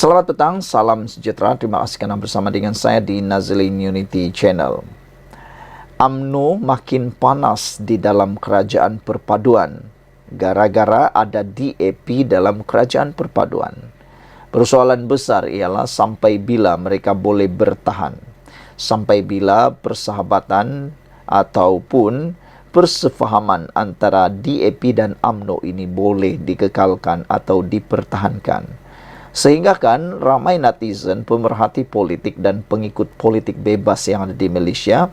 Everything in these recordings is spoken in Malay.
Selamat petang, salam sejahtera. Terima kasih kerana bersama dengan saya di Nazlin Unity Channel. UMNO makin panas di dalam kerajaan perpaduan gara-gara ada DAP dalam kerajaan perpaduan. Persoalan besar ialah sampai bila mereka boleh bertahan, sampai bila persahabatan ataupun persefahaman antara DAP dan UMNO ini boleh dikekalkan atau dipertahankan. Sehingga kan ramai netizen, pemerhati politik dan pengikut politik bebas yang ada di Malaysia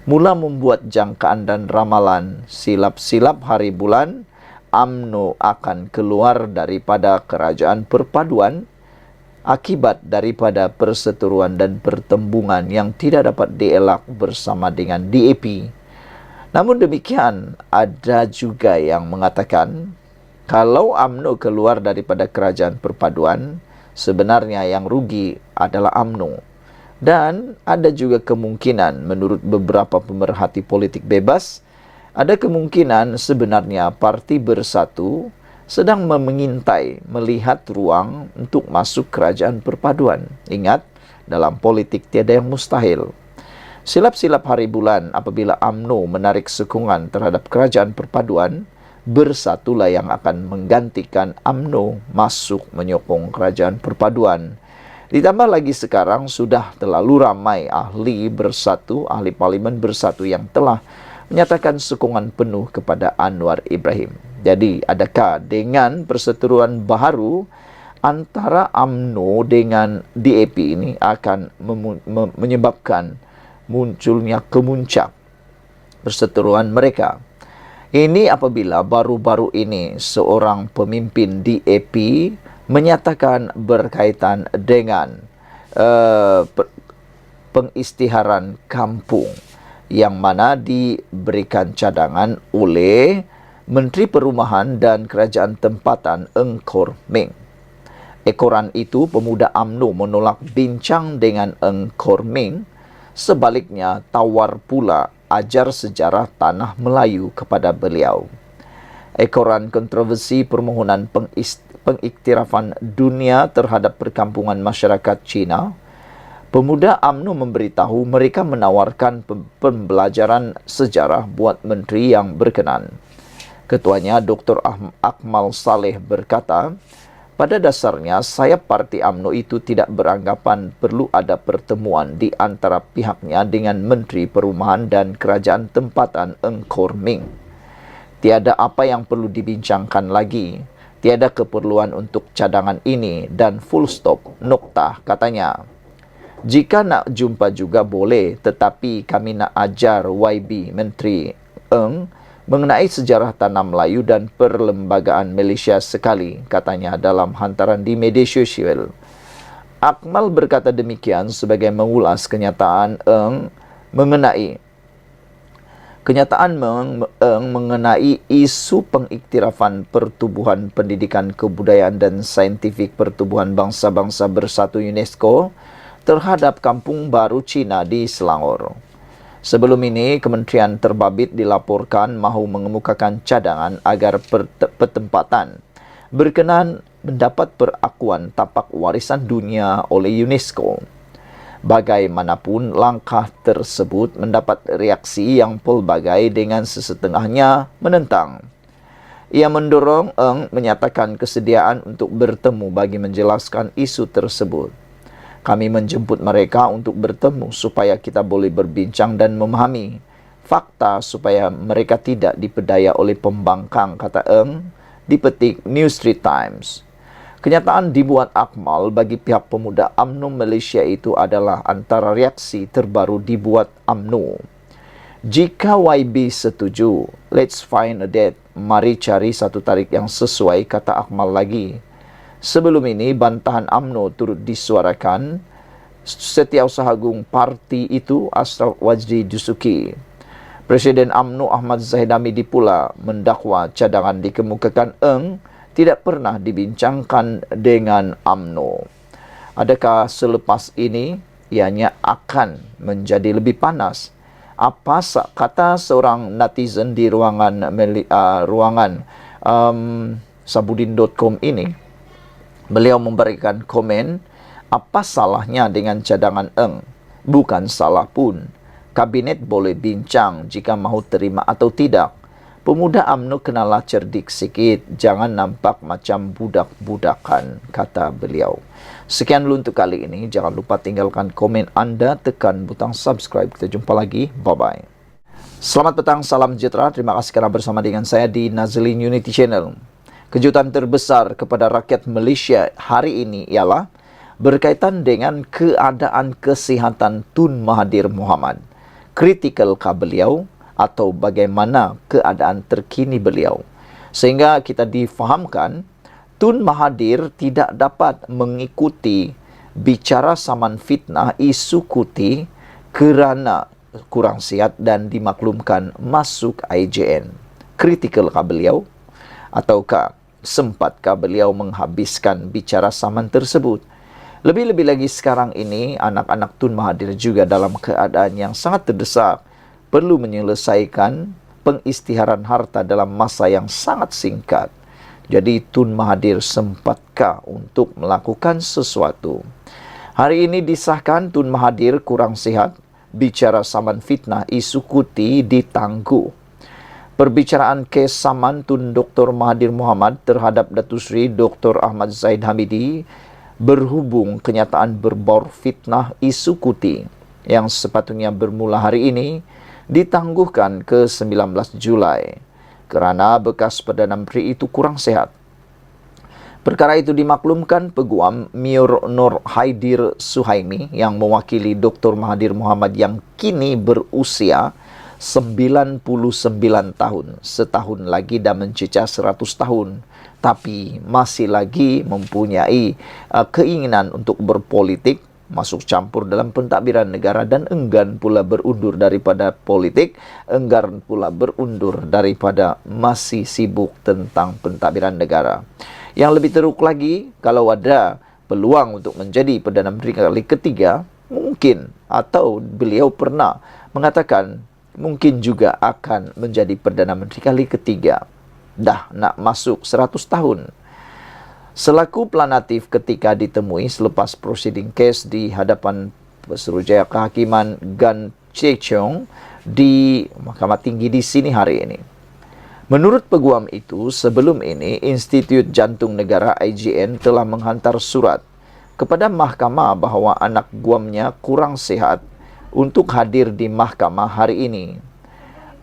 mula membuat jangkaan dan ramalan silap-silap hari bulan UMNO akan keluar daripada kerajaan perpaduan akibat daripada perseteruan dan pertembungan yang tidak dapat dielak bersama dengan DAP. Namun demikian, ada juga yang mengatakan kalau UMNO keluar daripada kerajaan perpaduan, sebenarnya yang rugi adalah UMNO. Dan ada juga kemungkinan menurut beberapa pemerhati politik bebas, ada kemungkinan sebenarnya Parti Bersatu sedang mengintai melihat ruang untuk masuk kerajaan perpaduan. Ingat, dalam politik tiada yang mustahil. Silap-silap hari bulan apabila UMNO menarik sokongan terhadap kerajaan perpaduan, Bersatulah yang akan menggantikan UMNO masuk menyokong kerajaan perpaduan. Ditambah lagi sekarang sudah terlalu ramai ahli Bersatu, ahli Parlimen Bersatu yang telah menyatakan sokongan penuh kepada Anwar Ibrahim. Jadi adakah dengan perseteruan baharu antara UMNO dengan DAP ini akan menyebabkan munculnya kemuncak perseteruan mereka? Ini apabila baru-baru ini seorang pemimpin DAP menyatakan berkaitan dengan pengisytiharan kampung yang mana diberikan cadangan oleh Menteri Perumahan dan Kerajaan Tempatan Ng Kor Meng. Ekoran itu pemuda UMNO menolak bincang dengan Ng Kor Meng, sebaliknya tawar pula ajar sejarah tanah Melayu kepada beliau. Ekoran kontroversi permohonan pengiktirafan dunia terhadap perkampungan masyarakat Cina, pemuda UMNO memberitahu mereka menawarkan pembelajaran sejarah buat menteri yang berkenan. Ketuanya Dr. Akmal Saleh berkata, pada dasarnya, sayap Parti UMNO itu tidak beranggapan perlu ada pertemuan di antara pihaknya dengan Menteri Perumahan dan Kerajaan Tempatan Ng Kor Meng. Tiada apa yang perlu dibincangkan lagi. Tiada keperluan untuk cadangan ini dan full stop, noktah, katanya. Jika nak jumpa juga boleh, tetapi kami nak ajar YB Menteri Ng mengenai sejarah tanah Melayu dan perlembagaan Malaysia sekali, katanya dalam hantaran di media sosial. Akmal berkata demikian sebagai mengulas kenyataan Ng mengenai isu pengiktirafan Pertubuhan Pendidikan Kebudayaan dan Saintifik Pertubuhan Bangsa-Bangsa Bersatu UNESCO terhadap Kampung Baru Cina di Selangor. Sebelum ini, Kementerian Terbabit dilaporkan mahu mengemukakan cadangan agar pertempatan berkenan mendapat perakuan tapak warisan dunia oleh UNESCO. Bagaimanapun, langkah tersebut mendapat reaksi yang pelbagai dengan sesetengahnya menentang. Ia mendorong Ng menyatakan kesediaan untuk bertemu bagi menjelaskan isu tersebut. Kami menjemput mereka untuk bertemu supaya kita boleh berbincang dan memahami fakta supaya mereka tidak dipedaya oleh pembangkang, kata Ng, dipetik New Street Times. Kenyataan dibuat Akmal bagi pihak pemuda UMNO Malaysia itu adalah antara reaksi terbaru dibuat UMNO. Jika YB setuju, let's find a date. Mari cari satu tarikh yang sesuai, kata Akmal lagi. Sebelum ini, bantahan UMNO turut disuarakan Setiausaha Agung parti itu Ashraf Wajdi Dusuki. Presiden UMNO Ahmad Zahid Hamidi pula mendakwa cadangan dikemukakan Ng tidak pernah dibincangkan dengan UMNO. Adakah selepas ini ianya akan menjadi lebih panas? Apa kata seorang netizen di ruangan sabudin.com ini? Beliau memberikan komen, apa salahnya dengan cadangan Eng? Bukan salah pun. Kabinet boleh bincang jika mahu terima atau tidak. Pemuda UMNO kenalah cerdik sikit, jangan nampak macam budak-budakan, kata beliau. Sekian dulu untuk kali ini. Jangan lupa tinggalkan komen anda, tekan butang subscribe. Kita jumpa lagi. Bye-bye. Selamat petang, salam sejahtera. Terima kasih kerana bersama dengan saya di Nazlin Unity Channel. Kejutan terbesar kepada rakyat Malaysia hari ini ialah berkaitan dengan keadaan kesihatan Tun Mahathir Mohamad. Kritikalkah beliau atau bagaimana keadaan terkini beliau? Sehingga kita difahamkan Tun Mahathir tidak dapat mengikuti bicara saman fitnah isu Kuti kerana kurang sihat dan dimaklumkan masuk IJN. Kritikalkah beliau? Ataukah sempatkah beliau menghabiskan bicara saman tersebut? Lebih-lebih lagi sekarang ini, anak-anak Tun Mahathir juga dalam keadaan yang sangat terdesak, perlu menyelesaikan pengisytiharan harta dalam masa yang sangat singkat. Jadi Tun Mahathir sempatkah untuk melakukan sesuatu? Hari ini disahkan Tun Mahathir kurang sihat, bicara saman fitnah isu Kuti ditangguh. Perbicaraan kes saman Tun Dr. Mahathir Mohamad terhadap Datuk Seri Dr. Ahmad Zahid Hamidi berhubung kenyataan berbaur fitnah isu Kuti yang sepatutnya bermula hari ini ditangguhkan ke 19 Julai kerana bekas Perdana Menteri itu kurang sihat. Perkara itu dimaklumkan Peguam Mior Nur Haidir Suhaimi yang mewakili Dr. Mahathir Mohamad yang kini berusia 99 tahun, setahun lagi dah mencecah 100 tahun, tapi masih lagi mempunyai keinginan untuk berpolitik, masuk campur dalam pentadbiran negara dan enggan pula berundur daripada politik, enggan pula berundur daripada masih sibuk tentang pentadbiran negara. Yang lebih teruk lagi, kalau ada peluang untuk menjadi Perdana Menteri kali ketiga, mungkin atau beliau pernah mengatakan mungkin juga akan menjadi Perdana Menteri kali ketiga. Dah nak masuk 100 tahun. Selaku planatif ketika ditemui selepas prosiding kes di hadapan Pesuruhjaya Kehakiman Gan Chee Cheong di Mahkamah Tinggi di sini hari ini. Menurut peguam itu, sebelum ini Institut Jantung Negara IJN telah menghantar surat kepada mahkamah bahawa anak guamnya kurang sihat untuk hadir di mahkamah hari ini.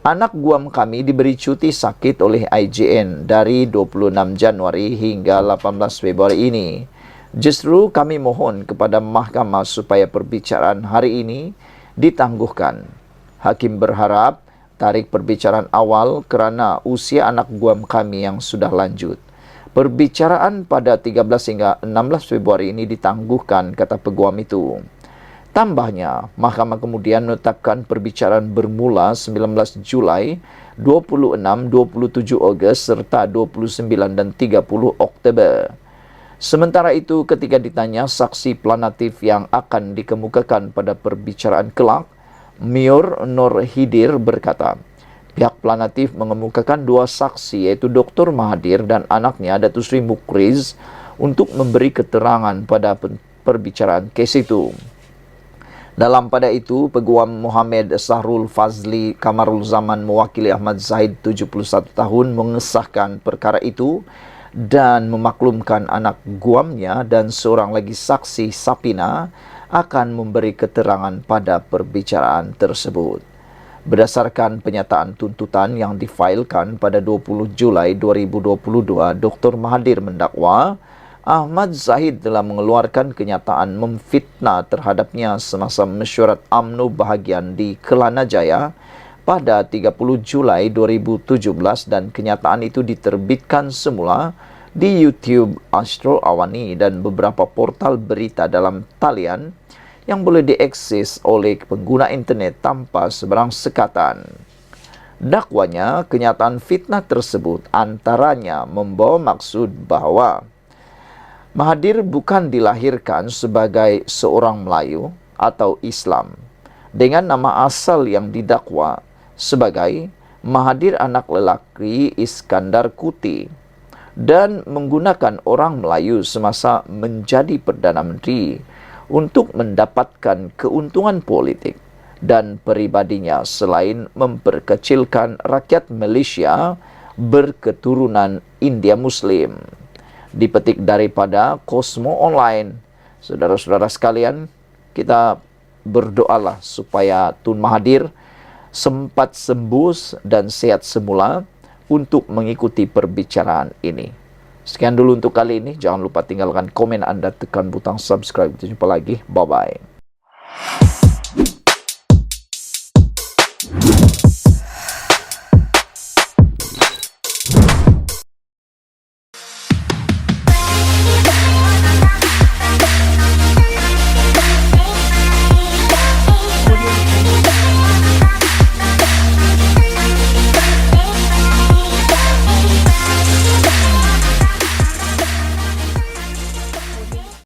Anak guam kami diberi cuti sakit oleh IJN dari 26 Januari hingga 18 Februari ini. Justru kami mohon kepada mahkamah supaya perbicaraan hari ini ditangguhkan. Hakim berharap tarik perbicaraan awal kerana usia anak guam kami yang sudah lanjut. Perbicaraan pada 13 hingga 16 Februari ini ditangguhkan, kata peguam itu. Tambahnya, mahkamah kemudian menetapkan perbicaraan bermula 19 Julai, 26, 27 Ogos serta 29 dan 30 Oktober. Sementara itu, ketika ditanya saksi planatif yang akan dikemukakan pada perbicaraan kelak, Mior Nur Haidir berkata, pihak planatif mengemukakan dua saksi iaitu Dr. Mahathir dan anaknya Datuk Seri Mukriz untuk memberi keterangan pada perbicaraan kes itu. Dalam pada itu, Peguam Muhammad Sahrul Fazli Kamarul Zaman mewakili Ahmad Zahid 71 tahun mengesahkan perkara itu dan memaklumkan anak guamnya dan seorang lagi saksi Sapina akan memberi keterangan pada perbicaraan tersebut. Berdasarkan penyataan tuntutan yang difailkan pada 20 Julai 2022, Dr. Mahathir mendakwa Ahmad Zahid telah mengeluarkan kenyataan memfitnah terhadapnya semasa mesyuarat UMNO bahagian di Kelana Jaya pada 30 Julai 2017 dan kenyataan itu diterbitkan semula di YouTube Astro Awani dan beberapa portal berita dalam talian yang boleh diakses oleh pengguna internet tanpa sebarang sekatan. Dakwanya, kenyataan fitnah tersebut antaranya membawa maksud bahawa Mahathir bukan dilahirkan sebagai seorang Melayu atau Islam dengan nama asal yang didakwa sebagai Mahathir anak lelaki Iskandar Kuti. dan menggunakan orang Melayu semasa menjadi Perdana Menteri untuk mendapatkan keuntungan politik dan peribadinya selain memperkecilkan rakyat Malaysia berketurunan India Muslim. Dipetik daripada Cosmo Online. Saudara-saudara sekalian, kita berdoalah supaya Tun Mahathir sempat sembuh dan sehat semula untuk mengikuti perbicaraan ini. Sekian dulu untuk kali ini. Jangan lupa tinggalkan komen Anda, tekan butang subscribe. Kita jumpa lagi. Bye-bye.